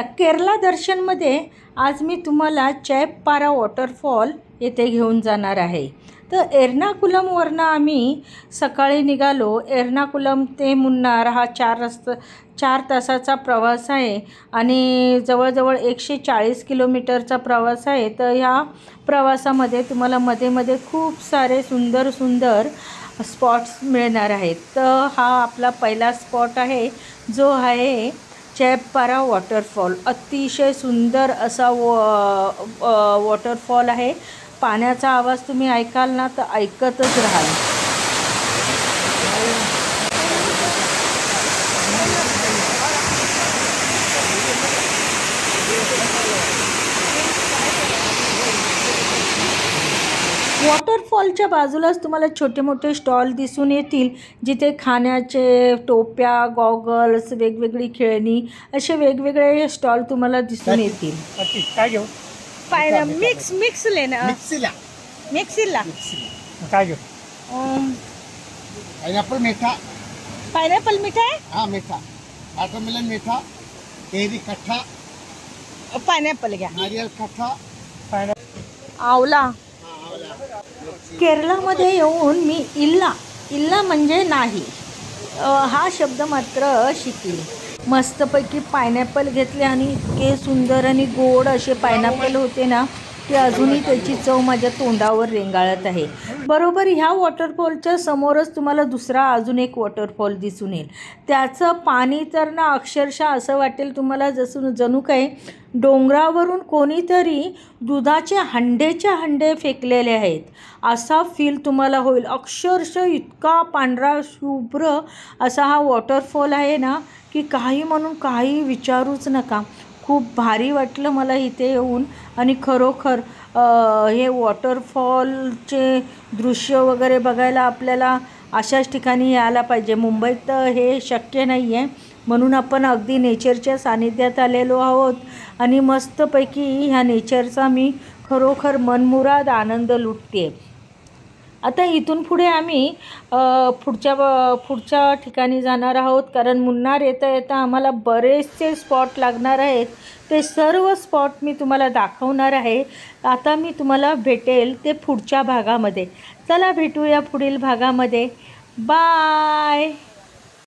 केरला दर्शनमध्ये आज मी तुम्हाला चैप्पारा वॉटरफॉल येथे घेऊन जाणार आहे। तर एर्नाकुलमवरनं आम्ही सकाळी निघालो। एर्नाकुलम ते मुन्नार हा 4 तासाचा प्रवास आहे आणि जवळजवळ 140 किलोमीटरचा प्रवास आहे। तर ह्या प्रवासामध्ये तुम्हाला मध्ये मध्ये खूप सारे सुंदर सुंदर स्पॉट्स मिळणार आहेत। तर हा आपला पहिला स्पॉट आहे जो आहे चैप्पारा वॉटरफॉल। अतिशय सुंदर असा वॉटरफॉल आहे। पाण्याचा आवाज तुम्ही ऐकाल ना तर ऐकतच राहाल। वॉटरफॉलच्या बाजूलाच तुम्हाला छोटे मोठे स्टॉल दिसून येतील, जिथे खाण्याचे टोप्या, गॉगल्स, वेगवेगळी खेळणी असे वेगवेगळे स्टॉल तुम्हाला दिसून येतील। काय घेऊ? मिक्स लेना मिक्सिला काय घेऊ? पाइनएप्पल मीठा। पाइनएप्पल मीठा है? हाँ मीठा। वाटरमेलन मीठा, केरी खट्टा, पाइनएप्पल घ्या। नारियल खट्टा, आवला। केरळामध्ये येऊन मी इल्ला म्हणजे नाही हा शब्द मात्र शिकले। मस्तपैकी पाइनएप्पल घेतले आणि इतके सुंदर आणि गोड असे पाइनएप्पल होते ना की अजूनही त्याची चव माझ्या तोंडावर रेंगाळत आहे। बरोबर ह्या वॉटरफॉलच्या समोरच तुम्हाला दुसरा अजून एक वॉटरफॉल दिसून येईल। त्याचं पाणी तर ना अक्षरशः असं वाटेल तुम्हाला जसं जणू काय डोंगरावरून कोणीतरी दुधाचे हंडे फेकलेले आहेत असा फील तुम्हाला होईल। अक्षरशः इतका पांढरा शुभ्र असा हा वॉटरफॉल आहे ना की काही म्हणून काही विचारूच नका। खूप भारी वाटलं मला इथे येऊन आणि खरोखर हे वॉटरफॉलचे दृश्य वगैरे बघायला आपल्याला अशाच ठिकाणी यायला पाहिजे। मुंबईत तर हे शक्य नाही आहे, म्हणून आपण अगदी नेचरच्या सानिध्यात आलेलो आहोत आणि मस्तपैकी ह्या नेचरचा मी खरोखर मनमुराद आनंद लुटते। आता इथून पुढे आम्ही पुढच्या ठिकाणी जाणार आहोत, कारण मुन्नार येता येता आम्हाला बरेचसे स्पॉट लागणार आहेत। ते सर्व स्पॉट मी तुम्हाला दाखवणार आहे। आता मी तुम्हाला भेटेल ते पुढच्या भागामध्ये। चला भेटूया पुढील भागामध्ये। बाय।